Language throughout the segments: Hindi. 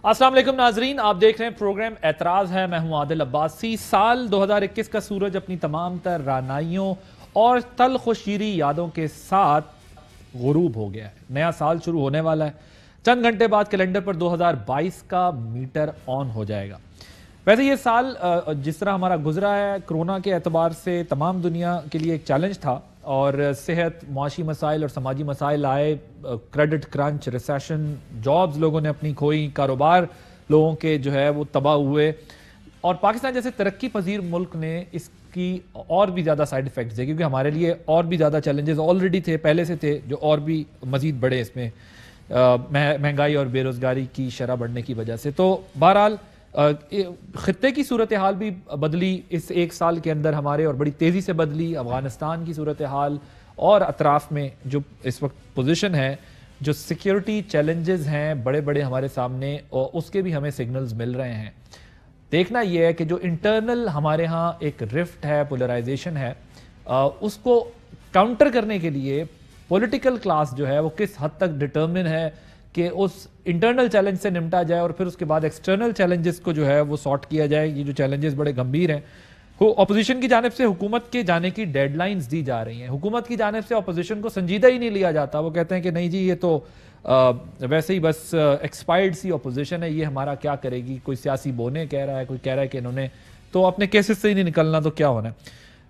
अस्सलाम वालेकुम नाजरीन, आप देख रहे हैं प्रोग्राम एतराज़ है। मैं हूं आदिल अब्बासी। साल 2021 का सूरज अपनी तमाम तर रानाइयों और तल्ख व शीरी यादों के साथ गुरूब हो गया है। नया साल शुरू होने वाला है। चंद घंटे बाद कैलेंडर पर 2022 का मीटर ऑन हो जाएगा। वैसे ये साल जिस तरह हमारा गुजरा है, कोरोना के एतबार से तमाम दुनिया के लिए एक चैलेंज था और सेहत, मुआशी मसाइल और समाजी मसाइल आए, क्रेडिट क्रंच, रिसेशन, जॉब्स लोगों ने अपनी खोई, कारोबार लोगों के जो है वो तबाह हुए और पाकिस्तान जैसे तरक्की पजीर मुल्क ने इसकी और भी ज़्यादा साइड इफ़ेक्ट्स है, क्योंकि हमारे लिए और भी ज़्यादा चैलेंजेस ऑलरेडी थे, पहले से थे, जो और भी मज़ीद बढ़े इसमें महंगाई और बेरोज़गारी की शरह बढ़ने की वजह से। तो बहरहाल खित्ते की सूरत हाल भी बदली इस एक साल के अंदर हमारे, और बड़ी तेज़ी से बदली। अफगानिस्तान की सूरत हाल और अतराफ़ में जो इस वक्त पोजीशन है, जो सिक्योरिटी चैलेंजेस हैं बड़े बड़े हमारे सामने, और उसके भी हमें सिग्नल्स मिल रहे हैं। देखना यह है कि जो इंटरनल हमारे यहाँ एक रिफ्ट है, पोलराइजेशन है, उसको काउंटर करने के लिए पॉलिटिकल क्लास जो है वो किस हद तक डिटर्मिन है कि उस इंटरनल चैलेंज से निपटा जाए और फिर उसके बाद एक्सटर्नल चैलेंजेस को जो है वो सॉर्ट किया जाए। ये जो चैलेंजेस बड़े गंभीर हैं, अपोजिशन की जानिब से हुकूमत के जाने की डेडलाइंस दी जा रही हैं। हुकूमत की जानिब से अपोजिशन को संजीदा ही नहीं लिया जाता। वो कहते हैं कि नहीं जी, ये तो वैसे ही बस एक्सपायर्ड सी अपोजिशन है, ये हमारा क्या करेगी। कोई सियासी बोने कह रहा है, कोई कह रहा है कि इन्होंने तो अपने केसेस से ही नहीं निकलना, तो क्या होना है।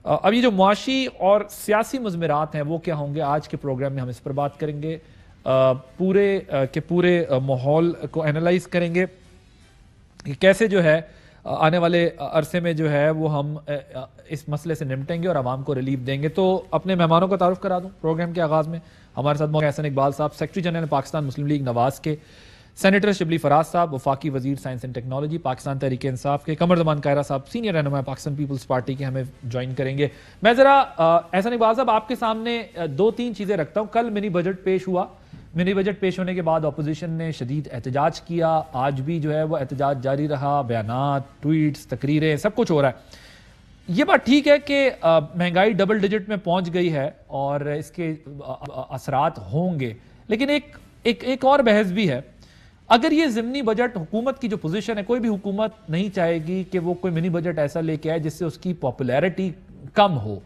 अब ये जो मुआशी और सियासी मुज़मिरात हैं वो क्या होंगे, आज के प्रोग्राम में हम इस पर बात करेंगे। पूरे के पूरे माहौल को एनालाइज करेंगे कि कैसे जो है आने वाले अरसे में जो है वो हम इस मसले से निपटेंगे और आवाम को रिलीफ देंगे। तो अपने मेहमानों का तारुफ करा दूं प्रोग्राम के आगाज़ में। हमारे साथ मौलाना एहसन इकबाल साहब, सेक्रेटरी जनरल पाकिस्तान मुस्लिम लीग नवाज के, सेनेटर शिबली फराज साहब, वफाकी वजीर science and technology Pakistan Tehreek Insaf के, कमर जमान कायरा साहब, सीनियर रहनुमा पाकिस्तान पीपल्स पार्टी के, हमें ज्वाइन करेंगे। मैं ज़रा एहसन इकबाल साहब आपके सामने दो तीन चीज़ें रखता हूँ। कल मिनी बजट पेश हुआ। मिनी बजट पेश होने के बाद अपोजिशन ने शदीद एहतजाज किया। आज भी जो है वो एहतजाज जारी रहा, बयानात, ट्वीट्स, तकरीरें, सब कुछ हो रहा है। ये बात ठीक है कि महंगाई डबल डिजिट में पहुंच गई है और इसके असरात होंगे, लेकिन एक और बहस भी है। अगर ये ज़िमनी बजट, हुकूमत की जो पोजीशन है, कोई भी हुकूमत नहीं चाहेगी कि वो कोई मिनी बजट ऐसा लेके आए जिससे उसकी पॉपुलैरिटी कम हो।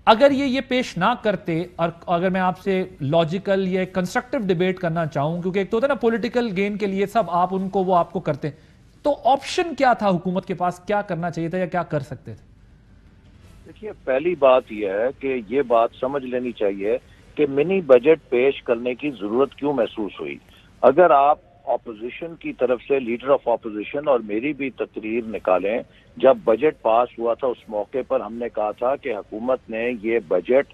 अगर ये पेश ना करते, और अगर मैं आपसे लॉजिकल या कंस्ट्रक्टिव डिबेट करना चाहूं, क्योंकि एक तो होता है ना पॉलिटिकल गेन के लिए सब आप उनको, वो आपको करते, तो ऑप्शन क्या था हुकूमत के पास, क्या करना चाहिए था या क्या कर सकते थे? देखिए, पहली बात यह है कि ये बात समझ लेनी चाहिए कि मिनी बजट पेश करने की जरूरत क्यों महसूस हुई। अगर आप ऑपोजिशन की तरफ से, लीडर ऑफ ऑपोजिशन और मेरी भी तकरीर निकालें, जब बजट पास हुआ था उस मौके पर हमने कहा था कि हुकूमत ने ये बजट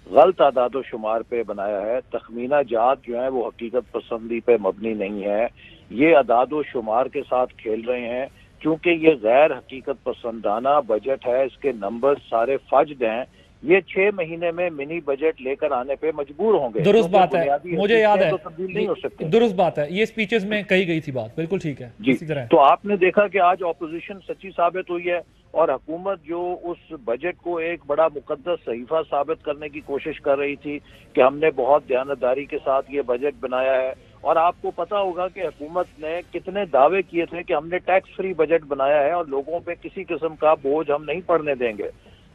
गलत आदादो शुमार पे बनाया है। तखमीना जात जो है वो हकीकत पसंदी पे मबनी नहीं है। ये आदादो शुमार के साथ खेल रहे हैं, क्योंकि ये गैर हकीकत पसंदाना बजट है। इसके नंबर सारे फज्द हैं। ये 6 महीने में मिनी बजट लेकर आने पे मजबूर होंगे। दुरुस्त बात है, मुझे याद है, तो तब्दील नहीं हो सकती। दुरुस्त बात है, ये स्पीचेस में कही गई थी बात, बिल्कुल ठीक है जी। इसी तरह। तो आपने देखा कि आज ऑपोजिशन सच्ची साबित हुई है और हुकूमत जो उस बजट को एक बड़ा मुकद्दस सहीफा साबित करने की कोशिश कर रही थी कि हमने बहुत दयानतदारी के साथ ये बजट बनाया है। और आपको पता होगा कि हुकूमत ने कितने दावे किए थे कि हमने टैक्स फ्री बजट बनाया है और लोगों पे किसी किस्म का बोझ हम नहीं पड़ने देंगे।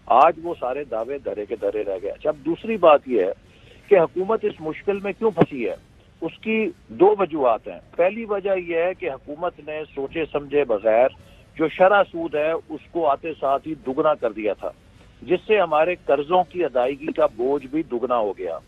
आज वो सारे दावे धरे के धरे रह गए। अच्छा, अब दूसरी बात यह है कि हुकूमत इस मुश्किल में क्यों फंसी है, उसकी दो वजूहात हैं। पहली वजह यह है कि हुकूमत ने सोचे समझे बगैर जो शरह सूद है उसको आते साथ ही दुगना कर दिया था, जिससे हमारे कर्जों की अदायगी का बोझ भी दुगना हो गया।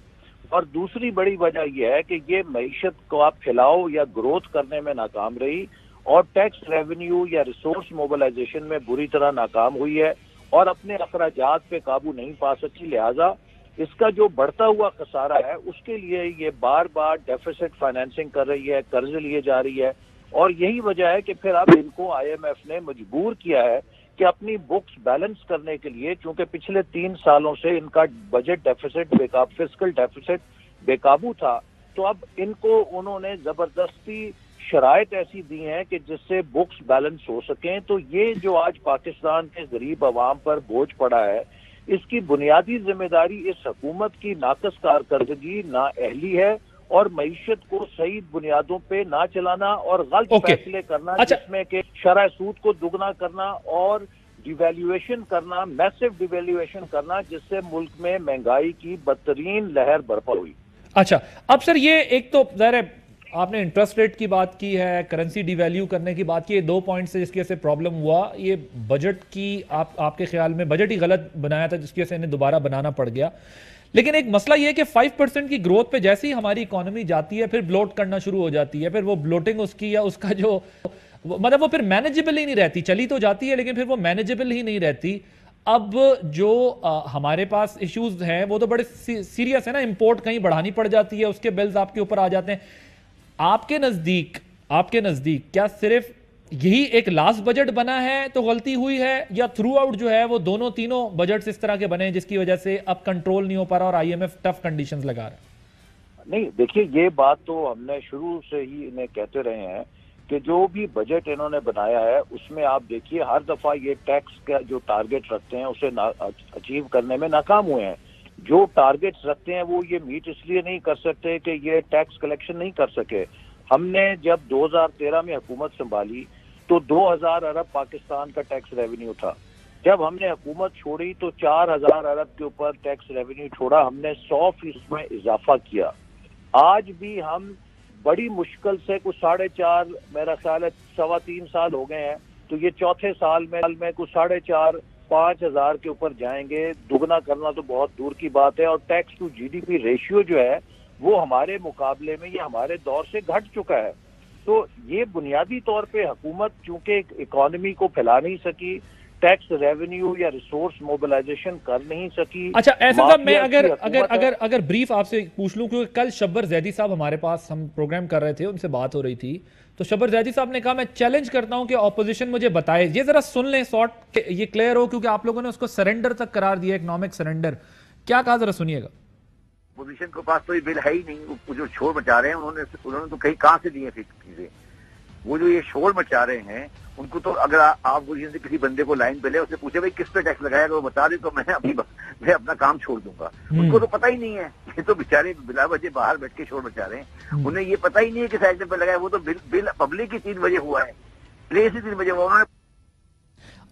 और दूसरी बड़ी वजह यह है कि ये मईशत को आप फैलाओ या ग्रोथ करने में नाकाम रही और टैक्स रेवेन्यू या रिसोर्स मोबिलाइजेशन में बुरी तरह नाकाम हुई है और अपने अखराजात पे काबू नहीं पा सकी। लिहाजा इसका जो बढ़ता हुआ खसारा है उसके लिए ये बार बार डेफिसिट फाइनेंसिंग कर रही है, कर्ज लिए जा रही है। और यही वजह है कि फिर अब इनको IMF ने मजबूर किया है कि अपनी बुक्स बैलेंस करने के लिए, क्योंकि पिछले 3 सालों से इनका बजट डेफिसिट फिस्कल डेफिसिट बेकाबू था, तो अब इनको उन्होंने जबरदस्ती शराइत ऐसी दी हैं कि जिससे बुक्स बैलेंस हो सकें। तो ये जो आज पाकिस्तान के गरीब आवाम पर बोझ पड़ा है, इसकी बुनियादी जिम्मेदारी इस हुकूमत की नाकस कारकर्दगी, नाअहली है और मईशत को सही बुनियादों पे ना चलाना और गलत फैसले करना, अच्छा। जिसमें कि शरह सूद को दुगना करना और डिवैल्यूएशन करना, मैसिव डिवैल्यूएशन करना, जिससे मुल्क में महंगाई की बदतरीन लहर बरपा हुई। अच्छा, अब सर ये एक तो ज़ाहिर है आपने इंटरेस्ट रेट की बात की है, करेंसी डिवैल्यू करने की बात की है, 2 पॉइंट से जिसकी वजह से प्रॉब्लम हुआ। ये बजट की आपके ख्याल में बजट ही गलत बनाया था जिसकी वजह से इन्हें दोबारा बनाना पड़ गया। लेकिन एक मसला ये है कि 5% की ग्रोथ पे जैसे ही हमारी इकोनॉमी जाती है फिर ब्लोट करना शुरू हो जाती है, फिर वो ब्लोटिंग उसकी या उसका जो मतलब वो फिर मैनेजेबल ही नहीं रहती, चली तो जाती है लेकिन फिर वो मैनेजेबल ही नहीं रहती। अब जो हमारे पास इश्यूज हैं वो तो बड़े सीरियस है ना, इंपोर्ट कहीं बढ़ानी पड़ जाती है, उसके बिल्स आपके ऊपर आ जाते हैं। आपके नजदीक क्या सिर्फ यही एक लास्ट बजट बना है तो गलती हुई है, या थ्रू आउट जो है वो दोनों तीनों बजट्स इस तरह के बने जिसकी वजह से अब कंट्रोल नहीं हो पा रहा और आईएमएफ टफ कंडीशंस लगा रहा है? नहीं, देखिए, ये बात तो हमने शुरू से ही इन्हें कहते रहे हैं कि जो भी बजट इन्होंने बनाया है उसमें आप देखिए हर दफा ये टैक्स का जो टारगेट रखते हैं उसे अचीव करने में नाकाम हुए हैं। जो टारगेट्स रखते हैं वो ये मीट इसलिए नहीं कर सकते कि ये टैक्स कलेक्शन नहीं कर सके। हमने जब 2013 में हुकूमत संभाली तो 2000 अरब पाकिस्तान का टैक्स रेवेन्यू था। जब हमने हुकूमत छोड़ी तो 4000 अरब के ऊपर टैक्स रेवेन्यू छोड़ा, हमने 100% में इजाफा किया। आज भी हम बड़ी मुश्किल से कुछ 4.5, मेरा ख्याल है 3.25 साल हो गए हैं, तो ये चौथे साल में कुछ 4.5-5 हजार के ऊपर जाएंगे। दुगना करना तो बहुत दूर की बात है। और टैक्स टू जीडीपी रेशियो जो है वो हमारे मुकाबले में, ये हमारे दौर से घट चुका है। तो ये बुनियादी तौर पे हुकूमत चूंकि इकोनॉमी को फैला नहीं सकी, टैक्स रेवेन्यू या रिसोर्स मोबिलाइजेशन कर नहीं सकी। अच्छा, ऐसा साहब मैं अगर ब्रीफ आपसे पूछ लूं, क्योंकि कल शब्बर जैदी साहब हमारे पास, हम प्रोग्राम कर रहे थे, उनसे बात हो रही थी, तो शब्बर जैदी साहब ने कहा मैं चैलेंज करता हूं कि ऑपोजिशन मुझे बताए, ये जरा सुन लें शॉर्ट, ये क्लियर हो, क्योंकि आप लोगों ने उसको सरेंडर तक करार दिया, इकोनॉमिक सरेंडर। क्या कहा जरा सुनिएगा। पोजीशन के पास तो ये बिल है ही नहीं, वो जो शोर मचा रहे हैं उन्होंने तो कहीं कहां से दिए फिर चीजें। वो जो ये शोर मचा रहे हैं उनको तो अगर आप पोजीशन से किसी बंदे को लाइन पे ले, उससे पूछे भाई किस पे टैक्स लगाया, वो बता दे तो मैं अपना काम छोड़ दूंगा। उनको तो पता ही नहीं है। ये तो बेचारे बिला वजह बाहर बैठ के शोर मचा रहे हैं, उन्हें ये पता ही नहीं है कि साइड पे लगाया। वो तो बिल पब्लिक ही 3 बजे हुआ है, प्लेस ही 3 बजे हुआ। उन्होंने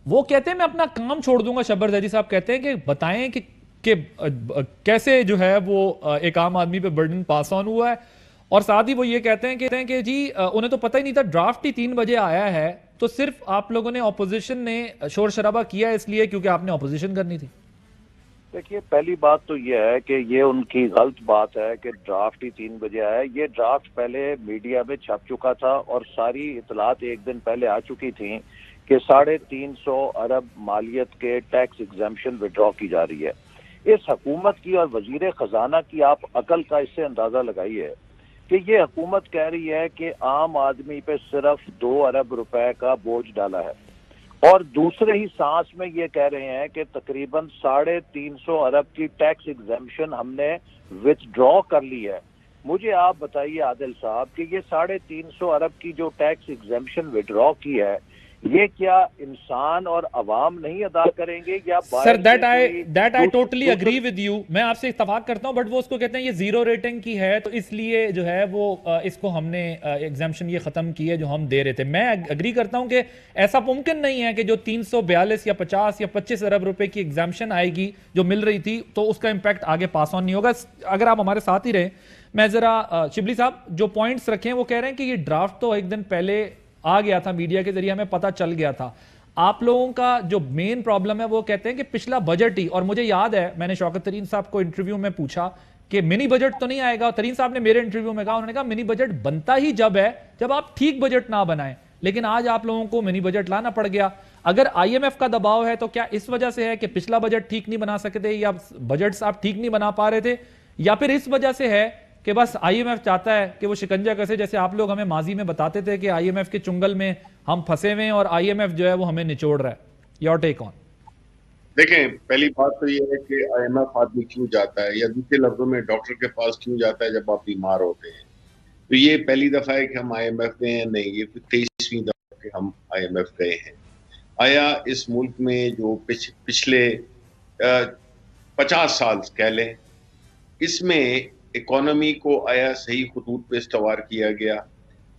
वो कहते हैं मैं अपना काम छोड़ दूंगा। शब्बर जैदी साहब कहते हैं कि बताएं कि कैसे जो है वो एक आम आदमी पे बर्डन पास ऑन हुआ है, और साथ ही वो ये कहते हैं कि जी उन्हें तो पता ही नहीं था, ड्राफ्ट ही 3 बजे आया है, तो सिर्फ आप लोगों ने, ऑपोजिशन ने शोर शराबा किया इसलिए क्योंकि आपने ऑपोजिशन करनी थी। देखिए, पहली बात तो ये है कि ये उनकी गलत बात है कि ड्राफ्ट ही 3 बजे आया। ये ड्राफ्ट पहले मीडिया में छप चुका था और सारी इतलात एक दिन पहले आ चुकी थी कि 350 अरब मालियत के टैक्स एग्जेम्पशन विड्रॉ की जा रही है। इस हुकूमत की और वजीर खजाना की आप अकल का इससे अंदाजा लगाइए कि ये हुकूमत कह रही है कि आम आदमी पे सिर्फ 2 अरब रुपए का बोझ डाला है, और दूसरे ही सांस में ये कह रहे हैं कि तकरीबन 350 अरब की टैक्स एग्जेम्पशन हमने विथड्रॉ कर ली है। मुझे आप बताइए आदिल साहब कि ये 350 अरब की जो टैक्स एग्जेम्पशन विथड्रॉ की है, ये क्या इंसान और अवाम नहीं अदा करेंगे? या sir that I totally agree with you, मैं आपसे इत्तेफाक करता हूं, बट वो उसको कहते हैं ये 0 रेटिंग की है तो इसलिए जो है वो इसको हमने एग्जाम्पशन ये खत्म की है जो हम दे रहे थे। मैं अग्री करता हूं कि ऐसा मुमकिन नहीं है कि जो 342 या 50 या 25 अरब रुपए की एग्जाम्पशन आएगी जो मिल रही थी तो उसका इंपैक्ट आगे पास ऑन नहीं होगा। अगर आप हमारे साथ ही रहे, मैं जरा शिबली साहब जो पॉइंट्स रखे हैं वो कह रहे हैं कि ये ड्राफ्ट तो एक दिन पहले आ गया था, मीडिया के जरिए हमें पता चल गया था। आप लोगों का जो मेन प्रॉब्लम है वो कहते हैं कि पिछला बजट ही, और मुझे याद है मैंने शौकत तरीन साहब को इंटरव्यू में पूछा कि मिनी बजट तो नहीं आएगा, तरीन साहब ने मेरे इंटरव्यू में कहा, उन्होंने कहा मिनी बजट बनता ही जब है जब आप ठीक बजट ना बनाएं, लेकिन आज आप लोगों को मिनी बजट लाना पड़ गया। अगर आईएमएफ का दबाव है तो क्या इस वजह से है कि पिछला बजट ठीक नहीं बना सकते, या बजट आप ठीक नहीं बना पा रहे थे, या फिर इस वजह से है कि बस आईएमएफ चाहता है कि वो शिकंजा कसे, जैसे आप लोग हमें माजी में बताते थे कि आईएमएफ के चुंगल में हम फंसे हुए हैं और आईएमएफ जो है वो हमें निचोड़ रहा है। Your take on. देखें, पहली बात तो ये है कि आईएमएफ आदमी क्यों जाता है, या दूसरे लफ्जों में डॉक्टर के पास क्यों जाता है जब आप बीमार होते हैं। तो ये पहली दफा है कि हम आईएमएफ गए हैं, नहीं, ये 23वीं दफा कि हम आईएमएफ गए हैं। आया इस मुल्क में जो पिछले 50 साल कह लें, इसमें इकोनॉमी को आया सही खतूत पे इस्तवार किया गया,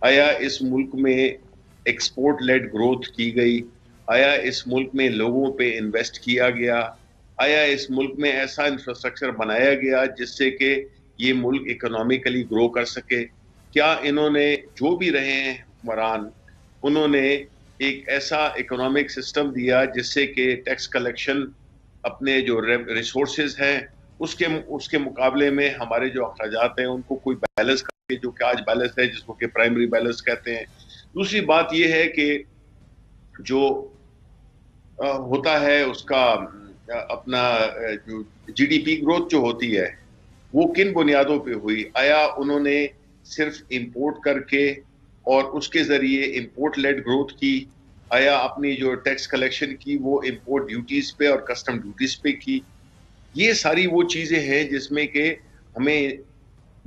आया इस मुल्क में एक्सपोर्ट लेड ग्रोथ की गई, आया इस मुल्क में लोगों पे इन्वेस्ट किया गया, आया इस मुल्क में ऐसा इंफ्रास्ट्रक्चर बनाया गया जिससे कि ये मुल्क इकोनॉमिकली ग्रो कर सके। क्या इन्होंने जो भी रहे हैं हुक्मरान, उन्होंने एक ऐसा इकोनॉमिक सिस्टम दिया जिससे कि टैक्स कलेक्शन अपने जो रिसोर्सेज हैं उसके मुकाबले में हमारे जो अखराजात हैं उनको कोई बैलेंस करके, जो कि आज बैलेंस है जिसको कि प्राइमरी बैलेंस कहते हैं। दूसरी बात यह है कि जो होता है उसका अपना जो जीडीपी ग्रोथ जो होती है वो किन बुनियादों पे हुई? आया उन्होंने सिर्फ इंपोर्ट करके और उसके जरिए इंपोर्ट लेड ग्रोथ की? आया अपनी जो टैक्स कलेक्शन की वो इंपोर्ट ड्यूटीज पे और कस्टम ड्यूटीज पे की? ये सारी वो चीजें हैं जिसमें कि हमें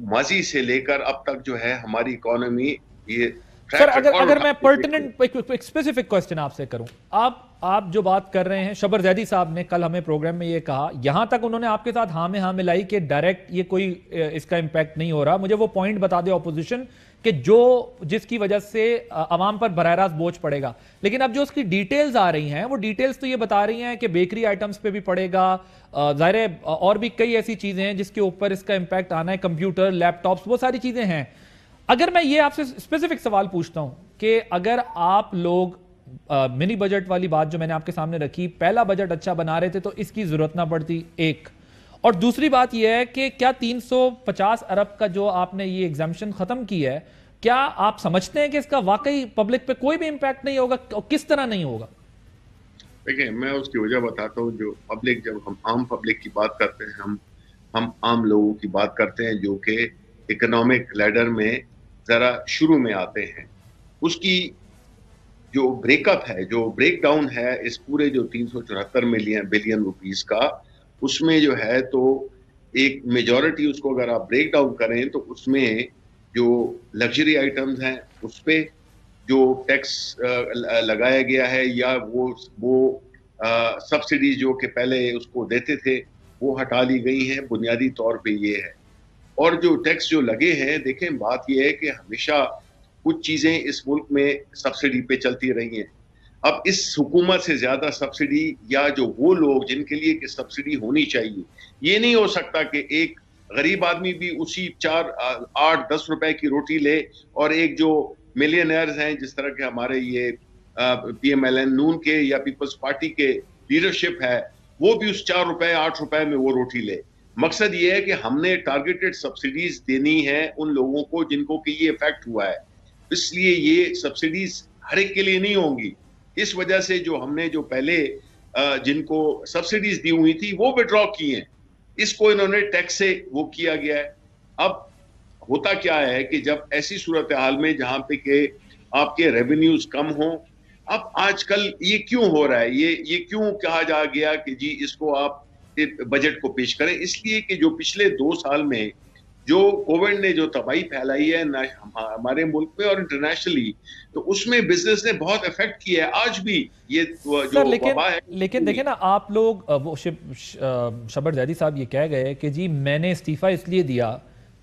माजी से लेकर अब तक जो है हमारी इकोनॉमी ये सर अगर मैं पर्टिनेंट एक स्पेसिफिक क्वेश्चन आपसे करूं, आप जो बात कर रहे हैं, शबर जैदी साहब ने कल हमें प्रोग्राम में ये कहा, यहां तक उन्होंने आपके साथ हाँ में हाँ मिलाई कि डायरेक्ट ये कोई इसका इंपैक्ट नहीं हो रहा। मुझे वो पॉइंट बता दे ऑपोजिशन कि जिसकी वजह से अवाम पर बराह रास्त बोझ पड़ेगा। लेकिन अब जो उसकी डिटेल्स आ रही हैं वो डिटेल्स तो ये बता रही हैं कि बेकरी आइटम्स पे भी पड़ेगा, जाहिर है और भी कई ऐसी चीजें हैं जिसके ऊपर इसका इंपैक्ट आना है, कंप्यूटर, लैपटॉप्स, वो सारी चीजें हैं। अगर मैं ये आपसे स्पेसिफिक सवाल पूछता हूं कि अगर आप लोग मिनी बजट वाली बात जो मैंने आपके सामने रखी, पहला बजट अच्छा बना रहे थे तो इसकी जरूरत ना पड़ती, एक, और दूसरी बात यह है कि क्या 350 अरब का जो आपने ये एग्जाम्पशन खत्म की है, क्या आप समझते हैं कि इसका वाकई पब्लिक पे कोई भी इंपैक्ट नहीं होगा? किस तरह नहीं होगा? देखिए, मैं उसकी वजह बताता हूँ। जो पब्लिक, जब हम आम पब्लिक की बात करते हैं, हम आम लोगों की बात करते हैं जो कि इकोनॉमिक लैडर में जरा शुरू में आते हैं, उसकी जो ब्रेकअप है, जो ब्रेक डाउन है इस पूरे जो 374 बिलियन रुपीस का, उसमें जो है तो एक मेजॉरिटी उसको अगर आप ब्रेक डाउन करें तो उसमें जो लग्जरी आइटम्स हैं उस पे जो टैक्स लगाया गया है या वो सब्सिडीज जो कि पहले उसको देते थे वो हटा ली गई हैं। बुनियादी तौर पे ये है। और जो टैक्स जो लगे हैं, देखें बात यह है कि हमेशा कुछ चीजें इस मुल्क में सब्सिडी पे चलती रही हैं। अब इस हुकूमत से ज्यादा सब्सिडी या जो वो लोग जिनके लिए कि सब्सिडी होनी चाहिए, ये नहीं हो सकता कि एक गरीब आदमी भी उसी 4-8-10 रुपए की रोटी ले और एक जो मिलियनर्स हैं जिस तरह के हमारे ये PMLN नून के या पीपल्स पार्टी के लीडरशिप है, वो भी उस 4 रुपए 8 रुपए में वो रोटी ले। मकसद ये है कि हमने टारगेटेड सब्सिडीज देनी है उन लोगों को जिनको कि ये इफेक्ट हुआ है, इसलिए ये सब्सिडीज हर एक के लिए नहीं होंगी। इस वजह से जो हमने जो पहले जिनको सब्सिडीज दी हुई थी वो विड्रॉ की हैं, इसको इन्होंने टैक्स से वो किया गया है। अब होता क्या है कि जब ऐसी सूरत हाल में जहां पे के आपके रेवेन्यूज कम हो, अब आजकल ये क्यों हो रहा है, ये क्यों कहा जा गया कि जी इसको आप बजट को पेश करें? इसलिए कि जो पिछले 2 साल में जो कोविड ने जो तबाही फैलाई है ना हमारे मुल्क में और इंटरनेशनली, तो उसमें बिजनेस ने बहुत इफेक्ट किया है। आज भी ये जो वबा है, लेकिन देखिए ना, आप लोग वो शबर जैदी साहब ये कह गए कि जी मैंने इस्तीफा इसलिए दिया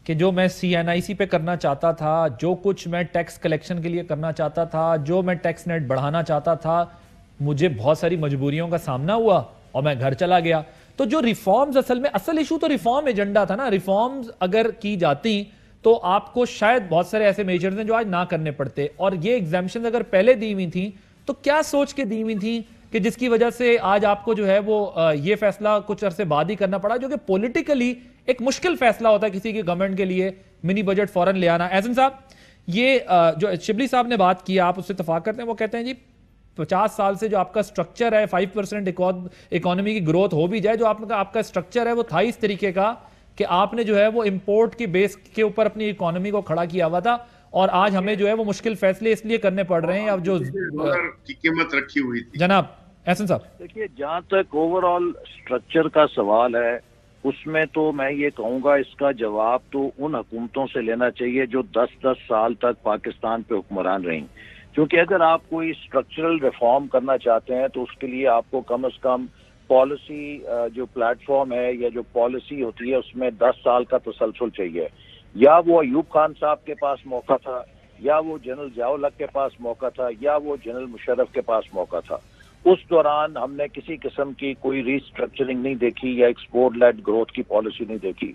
कि जो मैं CNIC पे करना चाहता था, जो कुछ मैं टैक्स कलेक्शन के लिए करना चाहता था, जो मैं टैक्स नेट बढ़ाना चाहता था, मुझे बहुत सारी मजबूरियों का सामना हुआ और मैं घर चला गया। तो जो रिफॉर्म्स, असल इशू तो रिफॉर्म एजेंडा था ना। रिफॉर्म्स अगर की जाती तो आपको शायद बहुत सारे ऐसे मेजर्स हैं जो आज ना करने पड़ते, और ये एग्जाम्पशन अगर पहले दी हुई थी तो क्या सोच के दी हुई थी कि जिसकी वजह से आज आपको जो है वो ये फैसला कुछ अरसे बाद ही करना पड़ा, जो कि पॉलिटिकली एक मुश्किल फैसला होता है किसी की गवर्नमेंट के लिए, मिनी बजट फौरन ले आना। एहसन साहब, ये जो शिबली साहब ने बात की, आप उससे इत्तेफाक करते हैं? वो कहते हैं जी 50 साल से जो आपका स्ट्रक्चर है, 5% इकोनॉमी की ग्रोथ हो भी जाए, जो आपका स्ट्रक्चर है वो था इस तरीके का कि आपने जो है वो इंपोर्ट की बेस के ऊपर अपनी इकोनॉमी को खड़ा किया हुआ था, और आज हमें जो है वो मुश्किल फैसले इसलिए करने पड़ रहे हैं अब जो की कीमत रखी हुई थी। जनाब एहसन साहब, देखिए, जहां तक ओवरऑल स्ट्रक्चर का सवाल है उसमें तो मैं ये कहूंगा इसका जवाब तो उन हुकूमतों से लेना चाहिए जो 10-10 साल तक पाकिस्तान पे हुक्मरान रहीं। क्योंकि अगर आप कोई स्ट्रक्चरल रिफॉर्म करना चाहते हैं तो उसके लिए आपको कम से कम पॉलिसी जो प्लेटफॉर्म है या जो पॉलिसी होती है उसमें 10 साल का तसलसल चाहिए। या वो अयूब खान साहब के पास मौका था, या वो जनरल ज़िया-उल-हक के पास मौका था, या वो जनरल मुशर्रफ के पास मौका था। उस दौरान हमने किसी किस्म की कोई रीस्ट्रक्चरिंग नहीं देखी या एक्सपोर्ट लेड ग्रोथ की पॉलिसी नहीं देखी।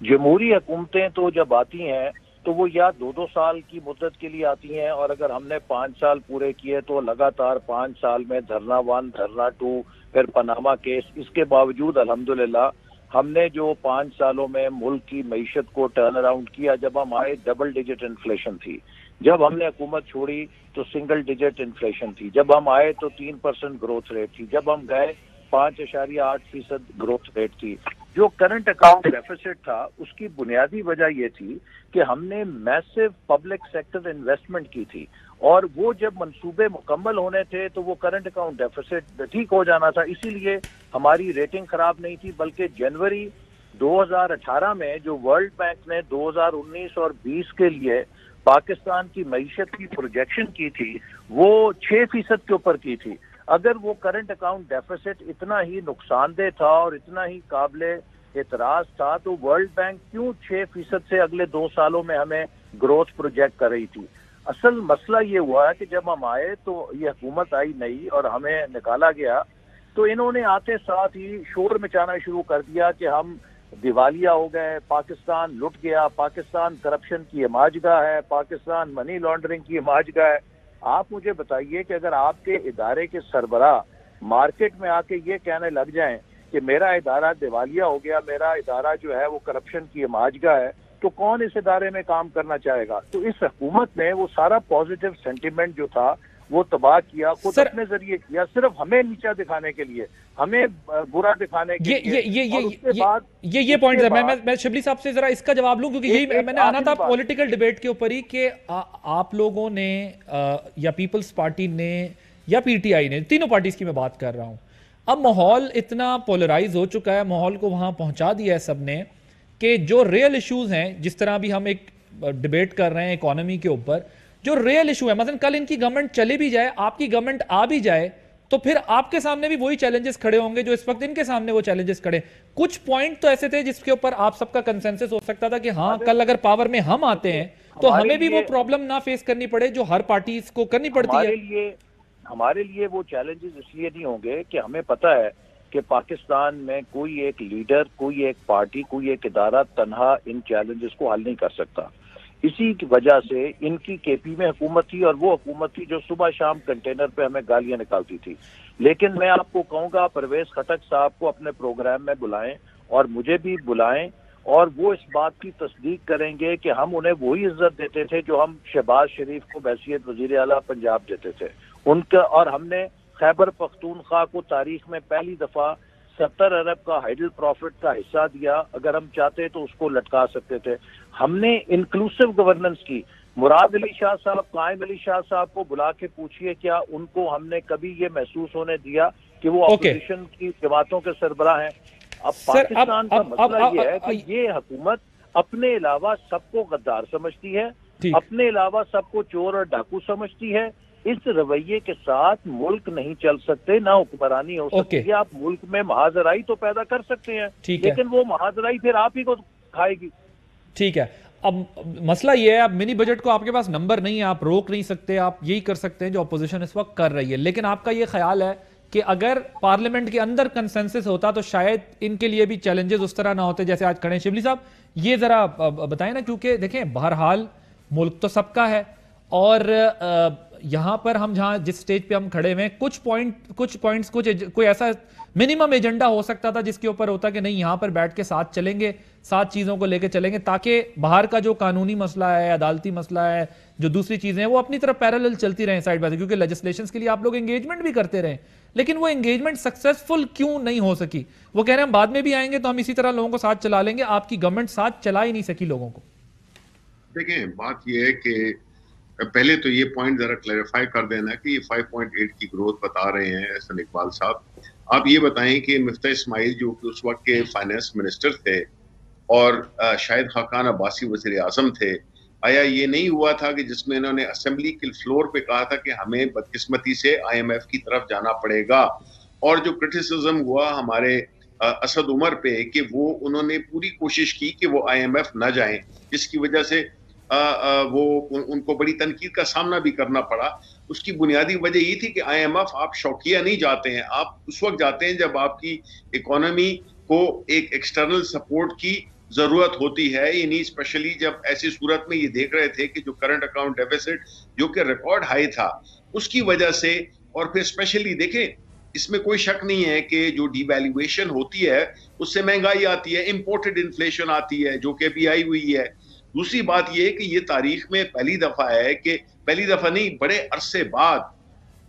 जमहूरी हुकूमतें तो जब आती हैं तो वो या 2-2 साल की मुद्दत के लिए आती हैं, और अगर हमने 5 साल पूरे किए तो लगातार 5 साल में धरना 1, धरना 2, फिर पनामा केस। इसके बावजूद अल्हम्दुलिल्लाह हमने जो 5 सालों में मुल्क की मईशत को टर्न अराउंड किया। जब हम आए डबल डिजिट इन्फ्लेशन थी, जब हमने हुकूमत छोड़ी तो सिंगल डिजिट इन्फ्लेशन थी, जब हम आए तो 3% ग्रोथ रेट थी, जब हम गए 5.8% ग्रोथ रेट थी। जो करंट अकाउंट डेफिसिट था उसकी बुनियादी वजह यह थी कि हमने मैसिव पब्लिक सेक्टर इन्वेस्टमेंट की थी, और वो जब मंसूबे मुकम्मल होने थे तो वो करंट अकाउंट डेफिसिट ठीक हो जाना था। इसीलिए हमारी रेटिंग खराब नहीं थी, बल्कि जनवरी 2018 में जो वर्ल्ड बैंक ने 2019 और 20 के लिए पाकिस्तान की मईशत की प्रोजेक्शन की थी वो 6% के ऊपर की थी। अगर वो करंट अकाउंट डेफिसिट इतना ही नुकसानदेह था और इतना ही काबिले एतराज था तो वर्ल्ड बैंक क्यों 6% से अगले 2 सालों में हमें ग्रोथ प्रोजेक्ट कर रही थी? असल मसला ये हुआ है कि जब हम आए तो ये हुकूमत आई नई और हमें निकाला गया, तो इन्होंने आते साथ ही शोर मचाना शुरू कर दिया कि हम दिवालिया हो गए, पाकिस्तान लुट गया, पाकिस्तान करप्शन की हिमाजगाह है, पाकिस्तान मनी लॉन्ड्रिंग की हिमाजगाह है। आप मुझे बताइए कि अगर आपके इदारे के सरबराह मार्केट में आके ये कहने लग जाएं कि मेरा इदारा दिवालिया हो गया, मेरा इदारा जो है वो करप्शन की हिमाजगाह है, तो कौन इस इदारे में काम करना चाहेगा? तो इस हुकूमत ने वो सारा पॉजिटिव सेंटिमेंट जो था वो तबाह किया, खुद अपने जरिए किया, सिर्फ हमें नीचा दिखाने के लिए, हमें बुरा दिखाने के लिए। ये पॉइंट है। मैं शिबली साहब से जरा इसका जवाब लूं, क्योंकि यही मैंने आना था पॉलिटिकल डिबेट के ऊपर ही कि आप लोगों ने या पीपल्स पार्टी ने या पीटीआई ने, तीनों पार्टीज की मैं बात कर रहा हूं, अब माहौल इतना पोलराइज हो चुका है, माहौल को वहां पहुंचा दिया है सबने कि जो रियल इश्यूज हैं, जिस तरह भी हम एक डिबेट कर रहे हैं इकोनॉमी के ऊपर, जो रियल इशू है, मतलब कल इनकी गवर्नमेंट चले भी जाए, आपकी गवर्नमेंट आ भी जाए, तो फिर आपके सामने भी वही चैलेंजेस खड़े होंगे जो इस वक्त इनके सामने वो चैलेंजेस खड़े। कुछ पॉइंट तो ऐसे थे जिसके ऊपर आप सबका कंसेंसस हो सकता था कि हाँ, कल अगर पावर में हम आते हैं तो हमें भी वो प्रॉब्लम ना फेस करनी पड़े जो हर पार्टी को करनी पड़ती है। हमारे लिए वो चैलेंजेस इसलिए नहीं होंगे कि हमें पता है कि पाकिस्तान में कोई एक लीडर, कोई एक पार्टी, कोई एक इदारा तन्हा इन चैलेंजेस को हल नहीं कर सकता। इसी की वजह से इनकी केपी में हुकूमत थी, और वो हुकूमत थी जो सुबह शाम कंटेनर पे हमें गालियां निकालती थी। लेकिन मैं आपको कहूंगा परवेज खटक साहब को अपने प्रोग्राम में बुलाएं और मुझे भी बुलाएं, और वो इस बात की तस्दीक करेंगे कि हम उन्हें वही इज्जत देते थे जो हम शहबाज शरीफ को बहसीयत वजीर आला पंजाब देते थे उनका। और हमने खैबर पख्तूनख्वा को तारीख में पहली दफा 70 अरब का हाइडल प्रॉफिट का हिस्सा दिया। अगर हम चाहते तो उसको लटका सकते थे। हमने इंक्लूसिव गवर्नेंस की। मुराद अली शाह साहब, कायम अली शाह साहब को बुला के पूछिए क्या उनको हमने कभी ये महसूस होने दिया कि वो अपोजिशन की जमातों के सरबराह हैं। अब पाकिस्तान का मसला ये है कि ये हुकूमत अपने अलावा सबको गद्दार समझती है, अपने अलावा सबको चोर और डाकू समझती है। इस रवैये के साथ मुल्क नहीं चल सकते, ना हुक्मरानी हो सकती है। आप मुल्क में महाजराई तो पैदा कर सकते हैं, लेकिन वो महाजराई फिर आप ही को खाएगी। ठीक है, अब मसला ये है, अब मिनी बजट को आपके पास नंबर नहीं है, आप रोक नहीं सकते, आप यही कर सकते हैं जो अपोजिशन इस वक्त कर रही है। लेकिन आपका ये ख्याल है कि अगर पार्लियामेंट के अंदर कंसेंसस होता तो शायद इनके लिए भी चैलेंजेस उस तरह ना होते जैसे आज खड़े। शिबली साहब ये जरा बताएं ना, क्योंकि देखें बहरहाल मुल्क तो सबका है, और यहां पर हम जहां जिस स्टेज पे हम खड़े हुए हैं, कुछ पॉइंट्स कोई ऐसा मिनिमम एजेंडा हो सकता था जिसके ऊपर होता कि नहीं यहां पर बैठ के साथ चलेंगे, साथ चीजों को लेकर चलेंगे, ताकि बाहर का जो कानूनी मसला है, अदालती मसला है, जो दूसरी चीजें हैं, वो अपनी तरफ पैरेलल चलती रहे साइड बाय साइड। क्योंकि लेजिस्लेशंस के लिए आप लोग एंगेजमेंट भी करते रहे, लेकिन वो एंगेजमेंट सक्सेसफुल क्यों नहीं हो सकी? वो कह रहे हैं हम बाद में भी आएंगे तो हम इसी तरह लोगों को साथ चला लेंगे। आपकी गवर्नमेंट साथ चला ही नहीं सकी लोगों को। देखें, बात यह है कि पहले तो ये पॉइंट जरा क्लैरिफाई कर देना कि ये 5.8 की ग्रोथ बता रहे हैं एहसन इकबाल साहब। आप ये बताएं कि मिफ्ता इस्माइल जो कि उस वक्त के फाइनेंस मिनिस्टर थे और शाहिद खाकान अब्बासी वज़ीर आज़म थे, आया ये नहीं हुआ था कि जिसमें इन्होंने असेंबली के फ्लोर पे कहा था कि हमें बदकिस्मती से IMF की तरफ जाना पड़ेगा और जो क्रिटिसिज्म हुआ हमारे असद उमर पे कि वो उन्होंने पूरी कोशिश की कि वो IMF ना जाएं, जिसकी वजह से वो उनको बड़ी तनकीद का सामना भी करना पड़ा। उसकी बुनियादी वजह ये थी कि IMF आप शौकिया नहीं जाते हैं, आप उस वक्त जाते हैं जब आपकी इकोनॉमी को एक एक्सटर्नल सपोर्ट की जरूरत होती है। यानी स्पेशली जब ऐसी सूरत में ये देख रहे थे कि जो करंट अकाउंट डेफिसिट जो कि रिकॉर्ड हाई था उसकी वजह से, और फिर स्पेशली देखें इसमें कोई शक नहीं है कि जो डिवैल्यूएशन होती है उससे महंगाई आती है, इंपोर्टेड इन्फ्लेशन आती है जो कि अभी आई हुई है। दूसरी बात यह है कि ये तारीख में पहली दफा है कि पहली दफा नहीं, बड़े अरसे बाद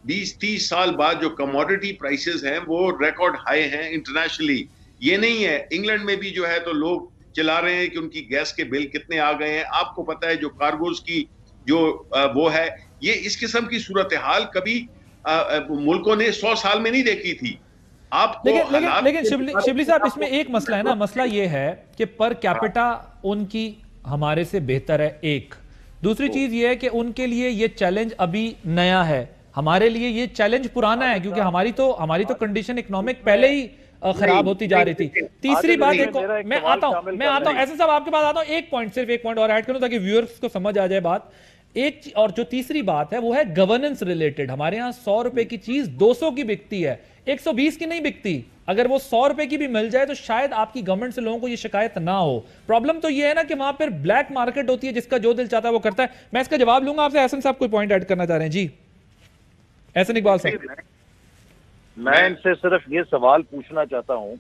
20-30 साल बाद जो कमोडिटी प्राइसेस हैं वो रिकॉर्ड हाई हैं इंटरनेशनली। ये नहीं है, इंग्लैंड में भी जो है तो लोग चला रहे हैं कि उनकी गैस के बिल कितने आ गए हैं। आपको पता है जो कार्गोज की जो वो है, ये इस किस्म की सूरत हाल कभी मुल्कों ने 100 साल में नहीं देखी थी। आपको लेकिन शिबली साहब, इसमें एक मसला है ना, मसला ये है कि पर कैपिटा उनकी हमारे से बेहतर है। एक दूसरी चीज ये है कि उनके लिए ये चैलेंज अभी नया है, हमारे लिए ये चैलेंज पुराना है, क्योंकि हमारी तो कंडीशन इकोनॉमिक पहले ही खराब होती जा रही थी। तीसरी बात मैं आता हूं ऐसे साहब आपके पास आता हूं, सिर्फ एक पॉइंट और ऐड करूं ताकि व्यूअर्स को समझ आ जाए बात। एक और जो तीसरी बात है वो है गवर्नेंस रिलेटेड। हमारे यहां 100 रुपए की चीज 200 की बिकती है, 120 की नहीं बिकती। अगर वो 100 रुपए की भी मिल जाए तो शायद आपकी गवर्नमेंट से लोगों को ये शिकायत ना हो। प्रॉब्लम तो ये है ना कि वहां पर ब्लैक मार्केट होती है, जिसका जो दिल चाहता है वो करता है। मैं इसका जवाब लूंगा आपसे। एहसन साहब कोई पॉइंट ऐड करना चाह रहे हैं? जी एहसन इकबाल साहब। मैं इनसे सिर्फ ये सवाल पूछना चाहता हूं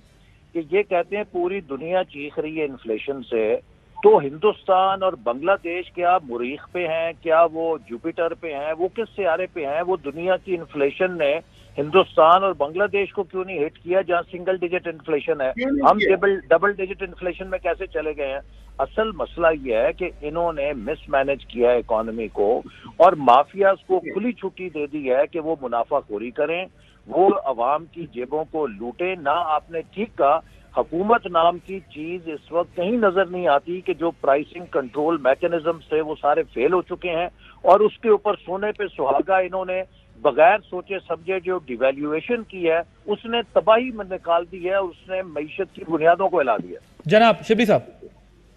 कि ये कहते हैं पूरी दुनिया चीख रही है इन्फ्लेशन से, तो हिंदुस्तान और बांग्लादेश क्या मुरीख पे हैं, क्या वो जुपिटर पे हैं, वो किस सियारे पे हैं? वो दुनिया की इन्फ्लेशन ने हिंदुस्तान और बांग्लादेश को क्यों नहीं हिट किया जहां सिंगल डिजिट इन्फ्लेशन है? हम डबल डिजिट इन्फ्लेशन में कैसे चले गए हैं? असल मसला यह है कि इन्होंने मिसमैनेज किया है इकोनॉमी को और माफियाज को खुली छुट्टी दे दी है कि वो मुनाफाखोरी करें, वो अवाम की जेबों को लूटे ना। आपने ठीक कहा, हुकूमत नाम की चीज इस वक्त कहीं नजर नहीं आती कि जो प्राइसिंग कंट्रोल मैकेनिज्म थे वो सारे फेल हो चुके हैं और उसके ऊपर सोने पे सुहागा इन्होंने बगैर सोचे समझे जो डिवैल्यूएशन की है उसने तबाही में निकाल दी है, उसने मईशत की बुनियादों को हिला दिया। जनाब शिबली साहब,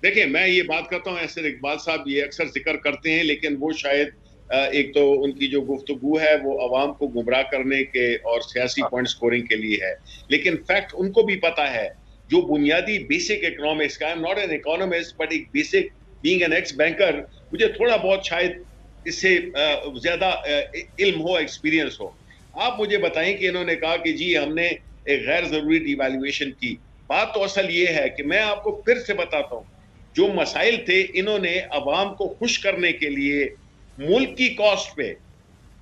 देखिए मैं ये बात करता हूँ, ऐसे इकबाल साहब ये अक्सर जिक्र करते हैं, लेकिन वो शायद एक तो उनकी जो गुफ्तगू है वो अवाम को गुमराह करने के और सियासी पॉइंट स्कोरिंग के लिए है, लेकिन फैक्ट उनको भी पता है जो बुनियादी बेसिक इकोनॉमिक्स का। I am not an economist but एक basic being an ex banker, मुझे थोड़ा बहुत शायद इससे ज्यादा इल्म हो, एक्सपीरियंस हो। आप मुझे बताएं कि इन्होंने कहा कि जी हमने एक गैर जरूरी डिवैल्यूएशन की। बात तो असल ये है कि मैं आपको फिर से बताता हूँ, जो मसाइल थे इन्होंने अवाम को खुश करने के लिए मुल्क की कॉस्ट पे,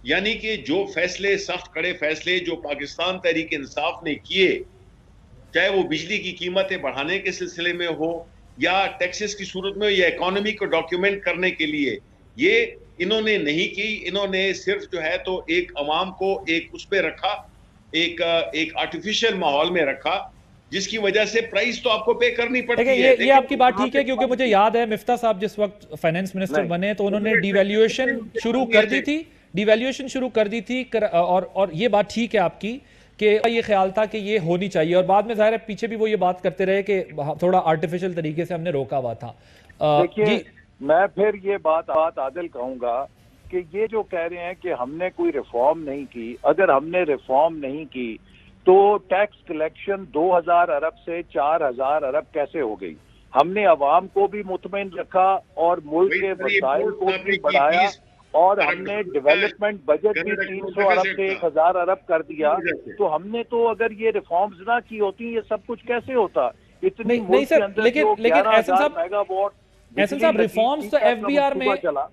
यानी कि जो फैसले, सख्त कड़े फैसले जो पाकिस्तान तहरीक इंसाफ ने किए, चाहे वो बिजली की कीमतें बढ़ाने के सिलसिले में हो या टैक्सेस की सूरत में, या इकोनॉमी को डॉक्यूमेंट करने के लिए, ये इन्होंने नहीं की। इन्होंने सिर्फ जो है तो एक अवाम को एक उस पे रखा, एक आर्टिफिशियल माहौल में रखा, जिसकी वजह से प्राइस तो आपको पे करनी पड़ती है। ये आपकी बात ठीक है, क्योंकि मुझे याद है मिफ्ता साहब जिस वक्त फाइनेंस मिनिस्टर बने तो उन्होंने डिवैल्यूएशन शुरू कर दी थी, और ये बात ठीक है आपकी कि ये ख्याल था कि ये होनी चाहिए, और बाद में जाहिर है पीछे भी वो ये बात करते रहे कि थोड़ा आर्टिफिशियल तरीके से हमने रोका हुआ था। देखिए मैं फिर ये बात आदिल कहूंगा कि ये जो कह रहे हैं कि हमने कोई रिफॉर्म नहीं की, अगर हमने रिफॉर्म नहीं की तो टैक्स कलेक्शन 2000 अरब से 4000 अरब कैसे हो गई? हमने अवाम को भी मुतमईन रखा और मुल्क के वसाइल को भी बढ़ाया, और हमने डेवलपमेंट बजट भी 300 अरब से 1000 अरब कर दिया। तो हमने तो अगर ये रिफॉर्म्स ना की होती ये सब कुछ कैसे होता? इतनी मुल्क के अंदर लेकिन एहसन साहब मेगावाट एहसन साहब रिफॉर्म्स तो एफबीआर में,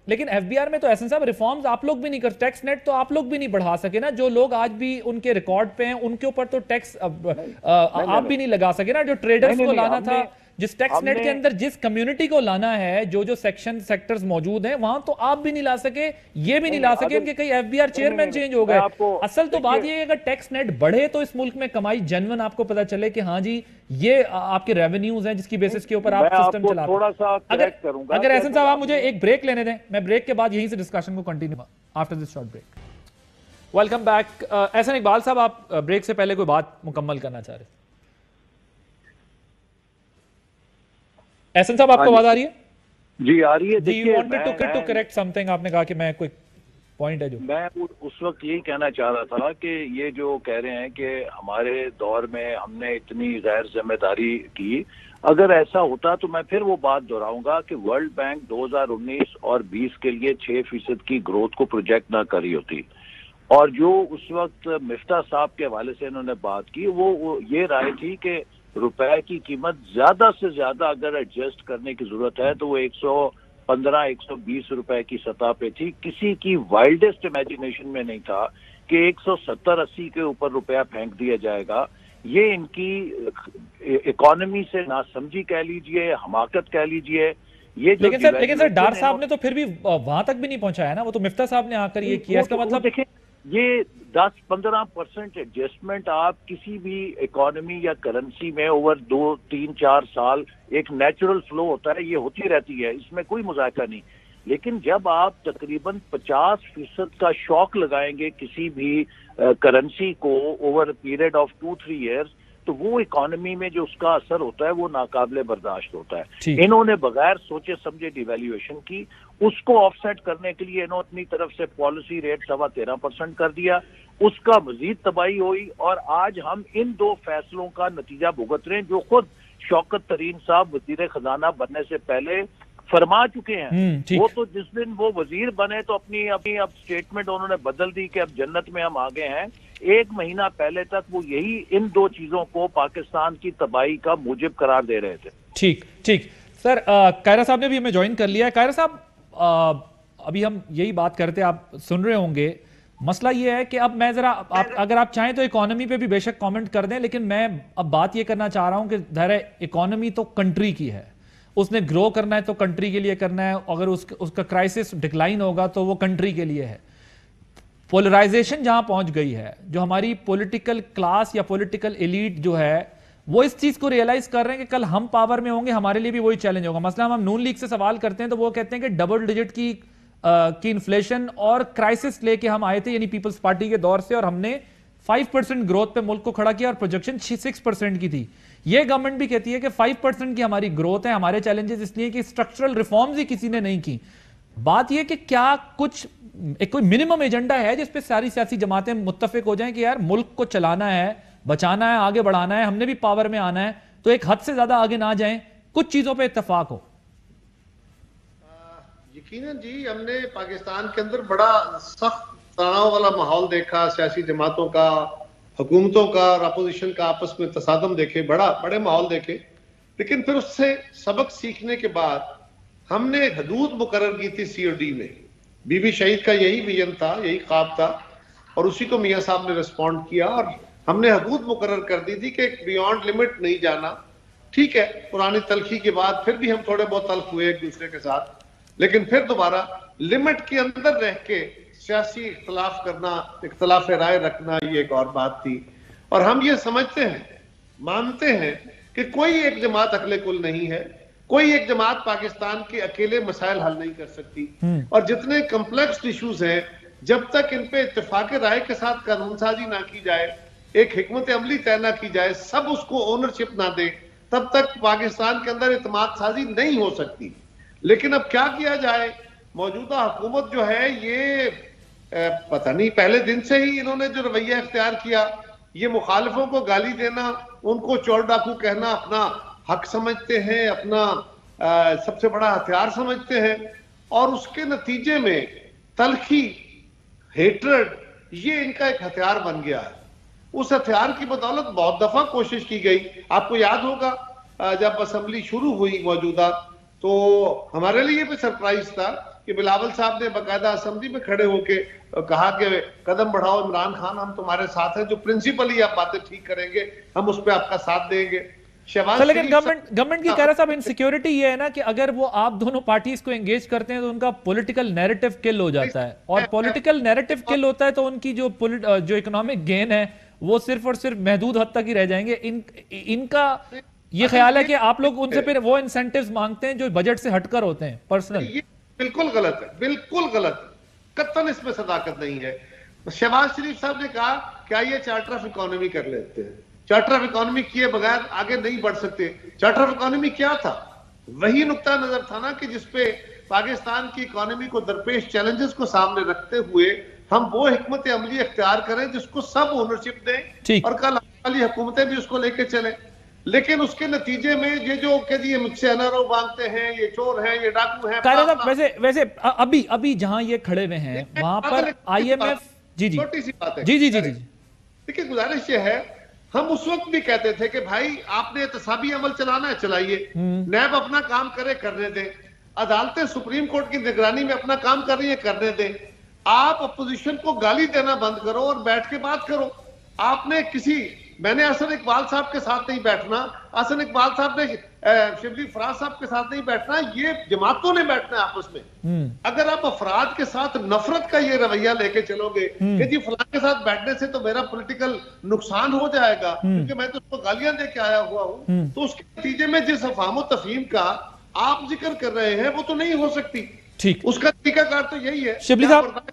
लेकिन एफबीआर में तो एहसन साहब रिफॉर्म्स आप लोग भी नहीं कर, टैक्स नेट तो आप लोग भी नहीं बढ़ा सके ना। जो लोग आज भी उनके रिकॉर्ड पे हैं उनके ऊपर तो टैक्स आप भी नहीं लगा सके ना। जो ट्रेडर्स को लाना था, जिस टैक्स नेट के अंदर जिस कम्युनिटी को लाना है, जो सेक्टर्स मौजूद हैं, वहां तो आप भी नहीं ला सके, ये भी नहीं ला सके, इनके कई एफबीआर चेयरमैन चेंज हो गए। असल तो बात ये है अगर टैक्स नेट बढ़े तो इस मुल्क में कमाई जेन्युइन आपको पता चले कि हाँ जी ये आपके रेवेन्यूज हैं जिसकी बेसिस के ऊपर आप सिस्टम चलाते हैं। अगर एहसन साहब आप मुझे एक ब्रेक लेने दें, मैं ब्रेक के बाद यहीं से डिस्कशन को continue after this short break. Welcome back. Ahsan Iqbal साहब, आप ब्रेक से पहले कोई बात मुकम्मल करना चाह रहे थे? एहसन साहब, आपको आवाज आ रही है? जी आ रही है। देखिए, टू करेक्ट समथिंग, आपने कहा कि मैं कोई पॉइंट है जो मैं उस वक्त यही कहना चाह रहा था कि ये जो कह रहे हैं कि हमारे दौर में हमने इतनी गैर जिम्मेदारी की, अगर ऐसा होता तो मैं फिर वो बात दोहराऊंगा कि वर्ल्ड बैंक 2019 और 20 के लिए 6% की ग्रोथ को प्रोजेक्ट ना करी होती, और जो उस वक्त मिफ्ता साहब के हवाले से इन्होंने बात की वो ये राय थी कि रुपए की कीमत ज्यादा से ज्यादा अगर एडजस्ट करने की जरूरत है तो वो 115-120 रुपए की सतह पे थी। किसी की वाइल्डेस्ट इमेजिनेशन में नहीं था कि 170-80 के ऊपर रुपया फेंक दिया जाएगा। ये इनकी इकोनॉमी से नासमझी कह लीजिए, हमाकत कह लीजिए। ये लेकिन सर डार साहब ने तो फिर भी वहां तक भी नहीं पहुंचाया ना, वो तो मिफ्ता साहब ने आकर ये किया। इसका मतलब देखिए, ये 10-15% एडजस्टमेंट आप किसी भी इकोनॉमी या करेंसी में ओवर 2-3-4 साल एक नेचुरल फ्लो होता है, ये होती रहती है, इसमें कोई मुज़ाहिरा नहीं। लेकिन जब आप तकरीबन 50% का शॉक लगाएंगे किसी भी करेंसी को ओवर पीरियड ऑफ 2-3 ईयर्स, तो वो इकोनॉमी में जो उसका असर होता है वो नाकाबिले बर्दाश्त होता है। इन्होंने बगैर सोचे समझे डिवैल्यूएशन की, उसको ऑफसेट करने के लिए इन्होंने अपनी तरफ से पॉलिसी रेट 13.25% कर दिया, उसका मजीद तबाही हुई, और आज हम इन दो फैसलों का नतीजा भुगत रहे हैं जो खुद शौकत तरीन साहब वजीर खजाना बनने से पहले फरमा चुके हैं। वो तो जिस दिन वो वजीर बने तो अपनी अब स्टेटमेंट उन्होंने बदल दी कि अब जन्नत में हम आ गए हैं। 1 महीना पहले तक वो यही इन दो चीजों को पाकिस्तान की तबाही का मूजिब करार दे रहे थे। ठीक सर, कायरा साहब ने भी हमें ज्वाइन कर लिया है। कायरा साहब, अभी हम यही बात करते, आप सुन रहे होंगे। मसला ये है कि अब मैं जरा अगर आप चाहें तो इकोनॉमी पे भी बेशक कमेंट कर दें, लेकिन मैं अब बात ये करना चाह रहा हूं कि धैर्य इकोनॉमी तो कंट्री की है, उसने ग्रो करना है तो कंट्री के लिए करना है। अगर उसका क्राइसिस डिक्लाइन होगा तो वो कंट्री के लिए है। पोलराइजेशन जहां पहुंच गई है, जो हमारी पॉलिटिकल क्लास या पॉलिटिकल एलीट जो है वो इस चीज को रियलाइज कर रहे हैं कि कल हम पावर में होंगे, हमारे लिए भी वही चैलेंज होगा। मसला हम नून लीग से सवाल करते हैं तो वो कहते हैं कि डबल डिजिट की इन्फ्लेशन और क्राइसिस लेके हम आए थे, यानी पीपल्स पार्टी के दौर से, और हमने 5% ग्रोथ पे मुल्क को खड़ा किया और प्रोजेक्शन 6% की थी। ये गवर्नमेंट भी कहती है कि 5% की हमारी ग्रोथ है। हमारे चैलेंजेस इसलिए कि स्ट्रक्चरल रिफॉर्म्स ही किसी ने नहीं की। बात यह कि क्या कुछ एक कोई मिनिमम एजेंडा है जिस पे सारी सियासी जमातें मुत्तफिक हो जाएं कि यार मुल्क को चलाना है, बचाना है, आगे बढ़ाना है, हमने भी पावर में आना है, तो एक हद से ज्यादा आगे ना जाएं, कुछ चीजों पे इत्तेफाक हो। यकीनन जी, हमने पाकिस्तान के अंदर बड़ा सख्त तनाव वाला माहौल देखा, सियासी जमातों का, हुकूमतों का और अपोजिशन का आपस में तसादम देखे, बड़े माहौल देखे। लेकिन फिर उससे सबक सीखने के बाद हमने हदूद मुकर्रर की थी COD में। बीबी शहीद का यही विजन था, यही ख्वाब था, और उसी को मियां साहब ने रिस्पॉन्ड किया और हमने हदूद मुकर्रर कर दी थी कि बियॉन्ड लिमिट नहीं जाना। ठीक है, पुरानी तलखी के बाद फिर भी हम थोड़े बहुत तल्ख हुए एक दूसरे के साथ, लेकिन फिर दोबारा लिमिट के अंदर रह के सियासी इख्तलाफ करना, इख्तलाफ राय रखना, ये एक और बात थी। और हम ये समझते हैं, मानते हैं कि कोई एक जमात अकले कुल नहीं है, कोई एक जमात पाकिस्तान के अकेले मसाइल हल नहीं कर सकती। और जितने कॉम्प्लेक्स इश्यूज हैं, जब तक इन पे इत्तेफाक राय के साथ कानून साजी ना की जाए, एक हिकमत अमली तय ना की जाए, सब उसको ओनरशिप ना दे, तब तक पाकिस्तान के अंदर इत्तेमाद साजी नहीं हो सकती। लेकिन अब क्या किया जाए? मौजूदा हुकूमत जो है ये पता नहीं, पहले दिन से ही इन्होंने जो रवैया इख्तियार किया, ये मुखालिफों को गाली देना, उनको चोर डाकू कहना अपना हक समझते हैं, अपना सबसे बड़ा हथियार समझते हैं, और उसके नतीजे में तलखी, हेट्रेड, ये इनका एक हथियार बन गया है। उस हथियार की बदौलत बहुत दफा कोशिश की गई। आपको याद होगा जब असेंबली शुरू हुई मौजूदा, तो हमारे लिए भी सरप्राइज था कि बिलावल साहब ने बाकायदा असेंबली में खड़े होके कहा कि कदम बढ़ाओ इमरान खान, हम तुम्हारे साथ हैं, जो प्रिंसिपली आप बातें ठीक करेंगे हम उस पर आपका साथ देंगे। लेकिन गवर्नमेंट की कह रहा साहब इनसिक्योरिटी ये है ना कि अगर वो आप दोनों पार्टीज को एंगेज करते हैं तो उनका पॉलिटिकल नैरेटिव किल हो जाता है, और पॉलिटिकल नैरेटिव किल होता है तो उनकी जो इकोनॉमिक गेन है वो सिर्फ और सिर्फ महदूद हद तक ही रह जाएंगे। इनका ये ख्याल है कि आप लोग उनसे फिर वो इंसेंटिव्स मांगते हैं जो बजट से हटकर होते हैं पर्सनल। बिल्कुल गलत है, बिल्कुल गलत है, कतई इसमें सदाकत नहीं है। शहबाज शरीफ साहब ने कहा क्या ये चार्टर ऑफ इकोनॉमी कर लेते हैं, चार्टर ऑफ इकोनॉमी किए बगैर आगे नहीं बढ़ सकते। चार्टर ऑफ इकोनॉमी क्या था? वही नुक्ता नजर था ना कि जिसपे पाकिस्तान की इकोनॉमी को दरपेश चैलेंजेस को सामने रखते हुए हम वो हिकमत अमली इख्तियार करें जिसको सब ओनरशिप दें और कल आने वाली हुकूमतें भी उसको लेके चलें। लेकिन उसके नतीजे में ये जो कह दिए मुझसे एनआरओ मांगते हैं, ये चोर हैं, ये डाकू हैं। वैसे अभी जहां ये खड़े हुए हैं वहां पर IMF छोटी सी बात है। जी देखिए, गुजारिश ये है, हम उस वक्त भी कहते थे कि भाई आपने एहतसाबी अमल चलाना है चलाइए, नैब अपना काम करे करने दें, अदालतें सुप्रीम कोर्ट की निगरानी में अपना काम कर रही है करने दें, आप अपोजिशन को गाली देना बंद करो और बैठ के बात करो। आपने मैंने हसन इकबाल साहब के साथ नहीं बैठना, हसन इकबाल साहब ने शिबली फराज साहब के साथ नहीं बैठना, ये जमातों ने बैठना है आपस में। अगर आप अफराद के साथ नफरत का ये रवैया लेके चलोगे कि जी फलां के साथ बैठने से तो मेरा पॉलिटिकल नुकसान हो जाएगा क्योंकि मैं तो उसको गालियां दे के आया हुआ हूं, तो उसके नतीजे में जिस अफाम तफहीम का आप जिक्र कर रहे हैं वो तो नहीं हो सकती। ठीक, उसका तरीकाकार तो यही है शिबली साहब,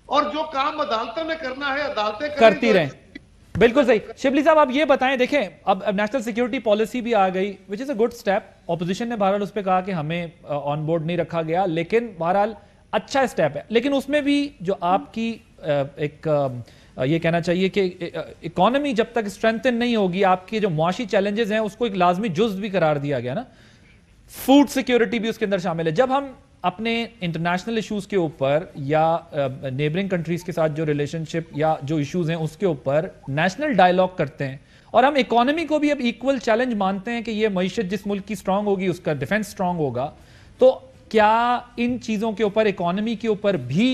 और जो काम अदालतों ने करना है अदालतें करती रहें। बिल्कुल सही। शिबली साहब आप ये बताएं, देखें अब नेशनल सिक्योरिटी पॉलिसी भी आ गई which is a good step. Opposition ने बहरहाल उस पर कहा कि हमें ऑन बोर्ड नहीं रखा गया, लेकिन बहरहाल अच्छा स्टेप है। लेकिन उसमें भी जो आपकी ये कहना चाहिए कि इकोनॉमी जब तक स्ट्रेंथन नहीं होगी, आपके जो मुआशी चैलेंजेस हैं उसको एक लाजमी जुज़्व भी करार दिया गया ना, फूड सिक्योरिटी भी उसके अंदर शामिल है। जब हम अपने इंटरनेशनल इश्यूज के ऊपर या नेबरिंग कंट्रीज के साथ जो रिलेशनशिप या जो इश्यूज हैं उसके ऊपर नेशनल डायलॉग करते हैं और हम इकोनॉमी को भी अब इक्वल चैलेंज मानते हैं कि ये मईशत जिस मुल्क की स्ट्रांग होगी उसका डिफेंस स्ट्रांग होगा, तो क्या इन चीजों के ऊपर, इकोनॉमी के ऊपर भी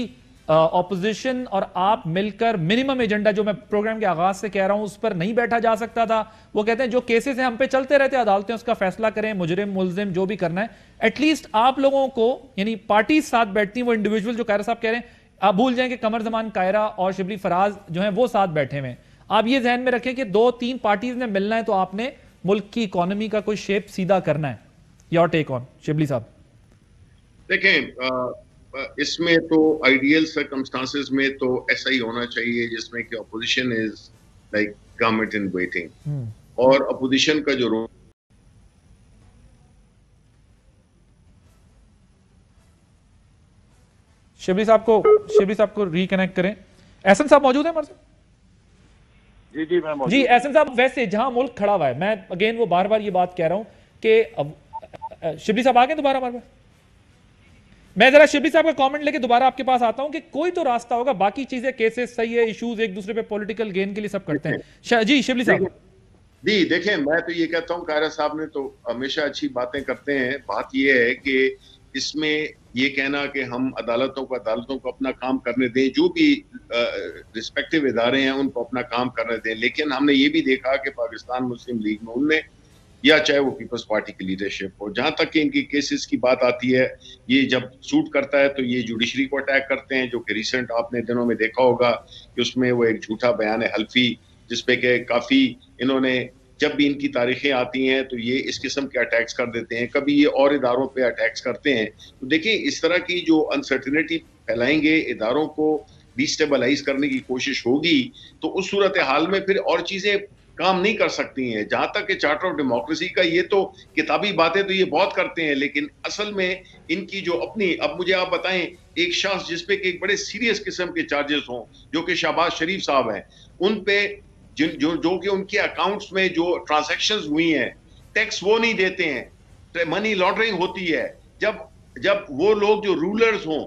ऑपोजिशन और आप मिलकर मिनिमम एजेंडा, जो मैं प्रोग्राम के आगाज से कह रहा हूं, उस पर नहीं बैठा जा सकता था? वो कहते हैं जो केसेस हैं हम पे चलते रहते हैं, अदालतें उसका फैसला करें, मुजरिम मुल्जिम जो भी करना है, एटलीस्ट आप लोगों को यानी पार्टी साथ बैठती हैं, वो इंडिविजुअल जो कायरा साहब कह रहे हैं, आप भूल जाएं कि कमर जमान कायरा और शिबली फराज जो है वो साथ बैठे हुए हैं। आप ये जहन में रखें कि 2-3 पार्टीज ने मिलना है तो आपने मुल्क की इकोनॉमी का कोई शेप सीधा करना है। योर टेक ऑन शिबली साहब। देखें, इसमें तो आइडियल सर्कमस्टांसेस में तो ऐसा ही होना चाहिए जिसमें कि opposition is like government in waiting, और अपोजिशन का जो रोल शिबली साहब को रिकनेक्ट करें। एहसन साहब मौजूद है हमारे साथ? जी मैं मौजूद। जी एहसन साहब, वैसे जहां मुल्क खड़ा हुआ है, मैं अगेन वो बार बार ये बात कह रहा हूं कि शिबली साहब आ गए दोबारा बार बार, मैं जरा शिबली साहब का कमेंट लेके दोबारा आपके पास आता हूं कि कोई तो रास्ता होगा, बाकी चीजें केसेस सही है, इश्यूज एक दूसरे पे पॉलिटिकल गेन के लिए सब करते हैं। जी शिबली साहब। जी देखें, मैं तो ये कहता हूं कायरा साहब ने तो हमेशा अच्छी बातें करते हैं। बात ये है कि इसमें ये कहना कि हम अदालतों को अपना काम करने दें, जो भी रिस्पेक्टिव इदारे हैं उनको अपना काम करने दें, लेकिन हमने ये भी देखा कि पाकिस्तान मुस्लिम लीग में उनमें या चाहे वो पीपल्स पार्टी की लीडरशिप हो, जहां तक कि इनकी केसेस की बात आती है, ये जब सूट करता है तो ये जुडिशरी को अटैक करते हैं, जो कि रिसेंट आपने दिनों में देखा होगा कि उसमें वो एक झूठा बयान है हल्फी, जिसपे कि काफी इन्होंने, जब भी इनकी तारीखें आती हैं तो ये इस किस्म के अटैक्स कर देते हैं, कभी ये और इदारों पे अटैक्स करते हैं। तो देखिए, इस तरह की जो अनसर्टिनिटी फैलाएंगे, इदारों को डिस्टेबलाइज करने की कोशिश होगी, तो उस सूरत हाल में फिर और चीजें काम नहीं कर सकती हैं। जहां तक कि चार्टर ऑफ डेमोक्रेसी का, ये तो किताबी बातें तो ये बहुत करते हैं, लेकिन असल में इनकी जो अपनी, अब मुझे आप बताएं, एक शख्स जिसपे कि एक बड़े सीरियस किस्म के चार्जेस हों, जो कि शहबाज शरीफ साहब हैं, उन पे जो कि उनके अकाउंट्स में जो ट्रांजैक्शंस हुई हैं, टैक्स वो नहीं देते हैं, मनी लॉन्ड्रिंग होती है। जब वो लोग जो रूलर्स हों,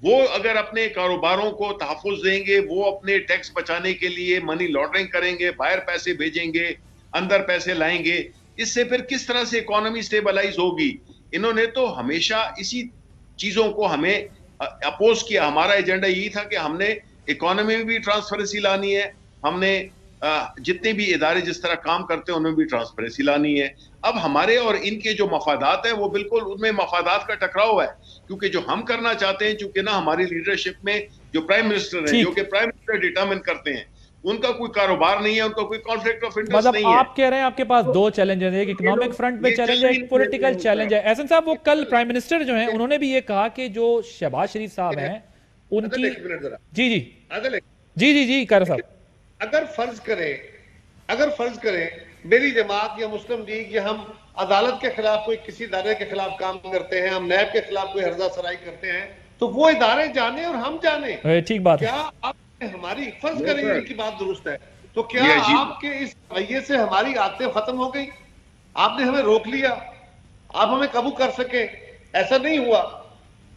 वो अगर अपने कारोबारों को तहफ़्फ़ुज़ देंगे, वो अपने टैक्स बचाने के लिए मनी लॉन्ड्रिंग करेंगे, बाहर पैसे भेजेंगे, अंदर पैसे लाएंगे, इससे फिर किस तरह से इकोनॉमी स्टेबलाइज होगी? इन्होंने तो हमेशा इसी चीजों को हमें अपोज किया। हमारा एजेंडा यही था कि हमने इकोनॉमी में भी ट्रांसपेरेंसी लानी है, हमने जितने भी इदारे जिस तरह काम करते हैं उनमें भी ट्रांसपेरेंसी लानी है। अब हमारे और इनके जो मफादात हैं, वो बिल्कुल उनमें मफादात का टकराव है, क्योंकि जो हम करना चाहते हैं, चूंकि ना हमारी लीडरशिप में जो प्राइम मिनिस्टर है, जो कि प्राइम मिनिस्टर डिटरमिन करते हैं, उनका कोई कारोबार नहीं है, उनका कोई कॉन्फ्लिक्ट ऑफ इंटरेस्ट नहीं है। आप कह रहे हैं आपके पास दो चैलेंज है, एक इकोनॉमिक फ्रंट पे चैलेंज है, एक पॉलिटिकल चैलेंज है। एहसन साहब, वो कल प्राइम मिनिस्टर जो हैं, उन्होंने भी ये कहा कि जो शहबाज शरीफ साहब हैं उनकी, जी जी जी जी कर साहब, अगर फर्ज करें मेरी जमात या मुस्लिम लीग या हम अदालत के खिलाफ कोई किसी इदारे के खिलाफ काम करते हैं, हम नैब के खिलाफ कोई हर्जा सराई करते हैं, तो वो इदारे जाने और हम जाने। ठीक बात क्या है। आपने हमारी फर्ज करें इनकी बात दुरुस्त है, तो क्या आपके इस रवैये से हमारी आदतें खत्म हो गई? आपने हमें रोक लिया, आप हमें काबू कर सके, ऐसा नहीं हुआ,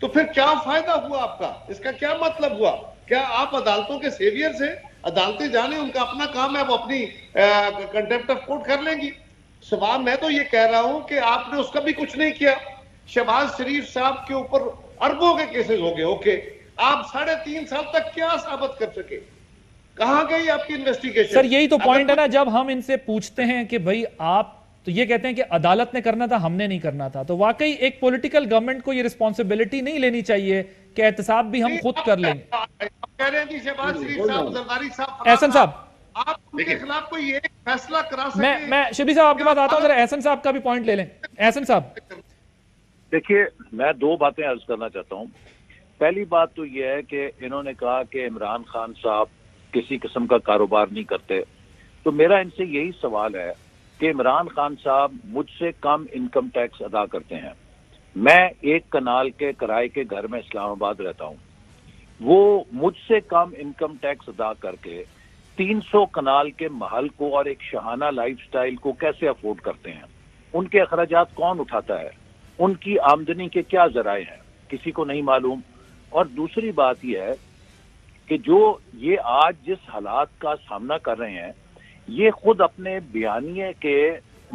तो फिर क्या फायदा हुआ आपका? इसका क्या मतलब हुआ? क्या आप अदालतों के सेवियर से? अदालतें जाने, उनका अपना काम है, वो अपनी कंटेम्प्ट ऑफ कोर्ट कर लेंगी। सवाल मैं तो ये कह रहा हूं कि आपने उसका भी कुछ नहीं किया। शहबाज शरीफ साहब के ऊपर अरबों के केसेस हो गए, ओके, आप 3.5 साल तक क्या साबित कर सके? कहां गई आपकी इन्वेस्टिगेशन? सर यही तो पॉइंट है ना, जब हम इनसे पूछते हैं कि भाई आप, तो ये कहते हैं कि अदालत ने करना था, हमने नहीं करना था। तो वाकई एक पॉलिटिकल गवर्नमेंट को ये रिस्पॉन्सिबिलिटी नहीं लेनी चाहिए कि एहतसाब भी हम खुद कर लेंगे। कह रहे हैं कि शहबाज शरीफ साहब, जरदारी साहब, एहसन साहब, आप उनके खिलाफ कोई एक फैसला करा सके? मैं शिबली साहब आपके पास आता हूं, जरा एहसन साहब का भी पॉइंट ले लें। एहसन साहब, देखिए, मैं दो बातें अर्ज करना चाहता हूं। पहली बात तो यह है कि इन्होंने कहा कि इमरान खान साहब किसी किस्म का कारोबार नहीं करते, तो मेरा इनसे यही सवाल है कि इमरान खान साहब मुझसे कम इनकम टैक्स अदा करते हैं। मैं एक कनाल के किराए के घर में इस्लामाबाद रहता हूं, वो मुझसे कम इनकम टैक्स अदा करके 300 कनाल के महल को और एक शहाना लाइफस्टाइल को कैसे अफोर्ड करते हैं? उनके अखराजात कौन उठाता है? उनकी आमदनी के क्या जराए हैं? किसी को नहीं मालूम। और दूसरी बात यह है कि जो ये आज जिस हालात का सामना कर रहे हैं, ये खुद अपने बयानिए के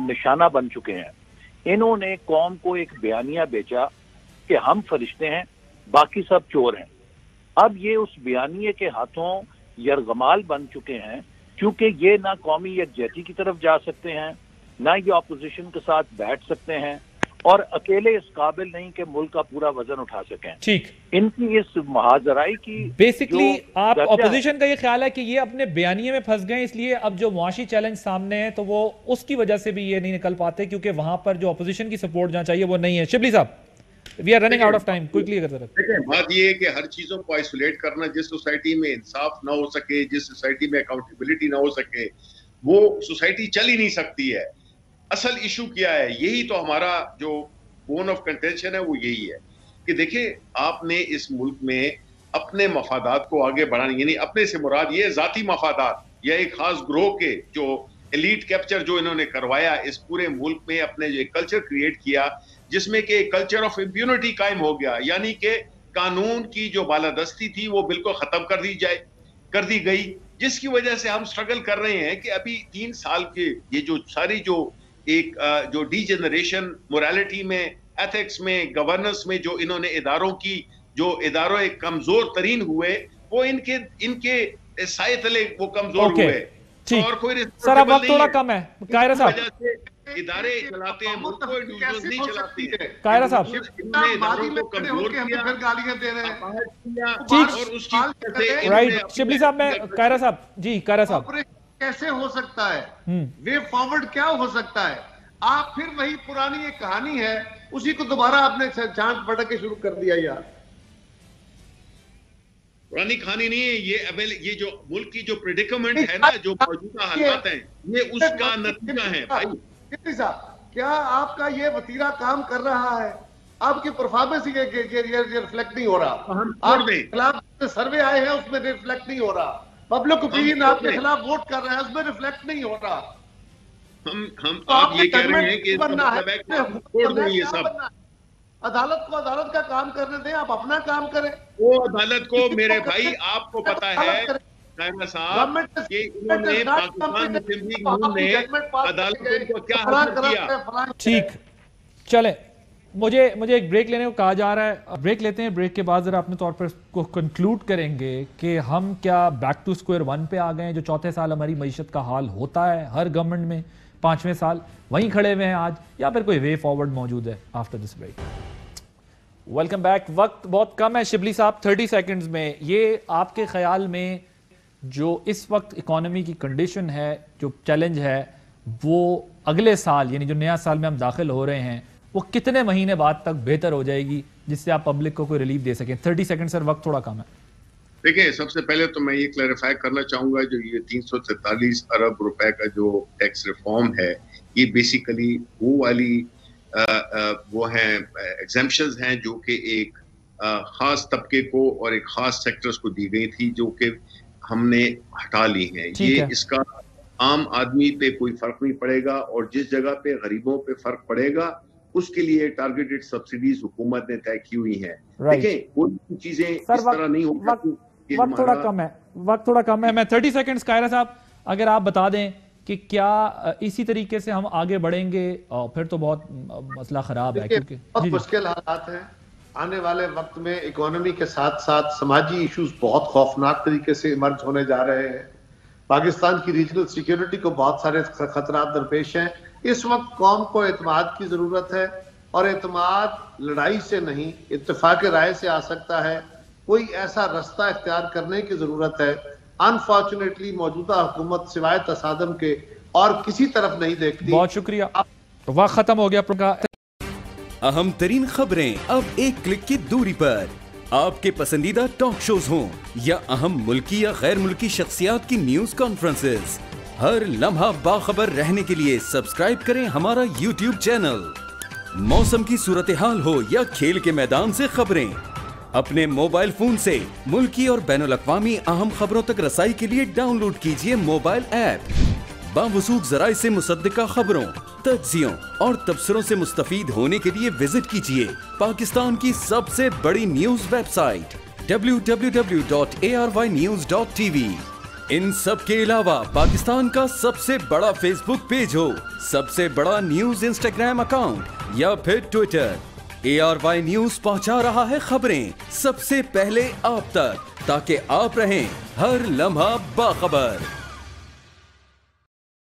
निशाना बन चुके हैं। इन्होंने कौम को एक बयानिया बेचा कि हम फरिश्ते हैं, बाकी सब चोर हैं। अब ये उस बयानिए के हाथों यरगमाल बन चुके हैं, क्योंकि ये ना कौमी यकजहती की तरफ जा सकते हैं, ना ये ऑपोजिशन के साथ बैठ सकते हैं, और अकेले इस काबिल नहीं कि मुल्क का पूरा वजन उठा सकें। ठीक, इनकी इस महाजराई की बेसिकली आप ऑपोजिशन का ये ख्याल है कि ये अपने बयानिए में फंस गए, इसलिए अब जो मुआशी चैलेंज सामने है तो वो उसकी वजह से भी ये नहीं निकल पाते, क्योंकि वहां पर जो ऑपोजिशन की सपोर्ट जहां चाहिए वो नहीं है। शिबली साहब, we are running out of time, quickly अगर देखिए, बात ये है कि हर चीजों को आइसोलेट करना, जिस सोसाइटी में इंसाफ ना हो सके, जिस सोसाइटी में अकाउंटेबिलिटी ना हो सके, वो सोसाइटी चल ही नहीं सकती है। असल इशू क्या है? यही तो हमारा जो बोन ऑफ कंटेंशन है, वो यही है कि देखिए, आपने इस मुल्क में अपने मफादात को आगे बढ़ाने, यानी अपने से मुराद ये जाती मफादात या एक खास ग्रोह के जो एलीट कैप्चर जो इन्होंने करवाया इस पूरे मुल्क में, अपने जो एक कल्चर क्रिएट किया जिसमें कि एक कल्चर ऑफ इम्प्यूनिटी कायम हो गया, यानी कि कानून की जो बालादस्ती थी वो बिल्कुल खत्म कर दी गई, जिसकी वजह से हम स्ट्रगल कर रहे हैं कि अभी 3 साल के ये जो सारी जो एक जो डीजेनरेशन मोरालिटी में, एथिक्स में, गवर्नेंस में जो इन्होंने इदारों एक कमजोर तरीन हुए, वो इनके साए तले वो कमजोर हुए। ठीक, और कोई सर अब वक्त थोड़ा कम है। कायरा साहब, इदारे चलाते हैं, मुल्क को इंडिविजुअल्स नहीं चलाती है। कायरा साहब, इन्होंने इदारों को कमजोर किया, फिर गालियां दे रहे हैं। ठीक, और उस चीज से राइट। शिबली साहब, मैं कायरा साहब जी, कायरा साहब, कैसे हो सकता है? वे फॉरवर्ड क्या हो सकता है? आप फिर वही पुरानी एक कहानी है, उसी को दोबारा आपने जांच पटक के शुरू कर दिया यार। पुरानी कहानी नहीं है ये जो मुल्क की जो प्रेडिकमेंट है ना, जो मौजूदा हालात हैं, ये उसका नतीजा है भाई। साहब, क्या आपका ये वतीरा काम कर रहा है? आपकी परफॉर्मेंस ये रिफ्लेक्ट नहीं हो रहा। आपके खिलाफ सर्वे आए हैं, उसमें रिफ्लेक्ट नहीं हो रहा। पब्लिक ओपिनियन आपके खिलाफ वोट कर रहा है, उसमें रिफ्लेक्ट नहीं हो रहा। हम आप ये कह रहे हैं कि छोड़ दो ये सब, अदालत को अदालत का काम करने दें, आप अपना काम करें। वो अदालत को, मेरे भाई आपको पता है साहब कि इन्होंने पाकिस्तान मुस्लिम लीग नून ने अदालतों को क्या हासिल किया। ठीक, चले, मुझे एक ब्रेक लेने को कहा जा रहा है, ब्रेक लेते हैं। ब्रेक के बाद जरा अपने तौर पर को कंक्लूड करेंगे कि हम क्या बैक टू स्क्वायर वन पे आ गए हैं? जो चौथे साल हमारी मईशत का हाल होता है हर गवर्नमेंट में, 5वें साल वहीं खड़े हुए हैं आज, या फिर कोई वे फॉरवर्ड मौजूद है? After this break, welcome back. वक्त बहुत कम है शिबली साहब, 30 सेकंड्स में ये आपके ख्याल में जो इस वक्त इकोनॉमी की कंडीशन है, जो चैलेंज है, वो अगले साल यानी जो नया साल में हम दाखिल हो रहे हैं, वो कितने महीने बाद तक बेहतर हो जाएगी जिससे आप पब्लिक को कोई रिलीफ दे सकें? 30 सेकंड सर, वक्त थोड़ा कम है। देखिए, सबसे पहले तो मैं ये क्लैरिफाई करना चाहूंगा, जो ये 343 अरब रुपए का जो टैक्स रिफॉर्म है, ये बेसिकली वो वाली वो हैं एग्जेम्पशंस हैं जो कि एक खास तबके को और एक खास सेक्टर्स को दी गई थी, जो कि हमने हटा ली हैं। ये इसका आम आदमी पे कोई फर्क नहीं पड़ेगा, और जिस जगह पे गरीबों पे फर्क पड़ेगा उसके लिए टारगेटेड सब्सिडीज हुकूमत ने तय की हुई हैं। देखिए, कोई चीजें इस तरह नहीं होगी। वक्त थोड़ा कम है। मैं 30 सेकंड्स कायरा साहब, अगर आप बता दें कि क्या इसी तरीके से हम आगे बढ़ेंगे, और फिर तो बहुत मसला खराब है, क्योंकि बहुत मुश्किल हालात हैं। आने वाले वक्त में इकोनॉमी के साथ साथ समाजी इश्यूज बहुत खौफनाक तरीके से इमर्ज होने जा रहे हैं। पाकिस्तान की रीजनल सिक्योरिटी को बहुत सारे खतरात दरपेश हैं। इस वक्त कौम को एतमाद की जरूरत है, और एतमाद लड़ाई से नहीं, इत्तेफाक राय से आ सकता है। कोई ऐसा रास्ता इख्तियार करने की जरूरत है। अनफॉर्चुनेटली मौजूदा हुकूमत सिवाय तसादम के और किसी तरफ नहीं देखती। बहुत शुक्रिया, वक्त खत्म हो गया। अहम तरीन खबरें अब एक क्लिक की दूरी पर। आपके पसंदीदा टॉक शोज हों या अहम मुल्की या गैर मुल्की शख्सियात की न्यूज कॉन्फ्रेंसेस, हर लम्हा बाखबर रहने के लिए सब्सक्राइब करें हमारा YouTube चैनल। मौसम की सूरत हाल हो या खेल के मैदान से खबरें, अपने मोबाइल फोन से मुल्की और बैनुल-अक़वामी अहम खबरों तक रसाई के लिए डाउनलोड कीजिए मोबाइल ऐप। बावसूख ज़राए से मुसद्दिका खबरों, तज्ज़ियों और तबसरों से मुस्तफ़ीद होने के लिए विजिट कीजिए पाकिस्तान की सबसे बड़ी न्यूज वेबसाइट www.arvynews.tv। इन सब के अलावा पाकिस्तान का सबसे बड़ा फेसबुक पेज हो, सबसे बड़ा न्यूज इंस्टाग्राम अकाउंट या फिर ट्विटर, ARY न्यूज पहुंचा रहा है खबरें सबसे पहले आप तक, ताकि आप रहें हर लम्हा बाखबर।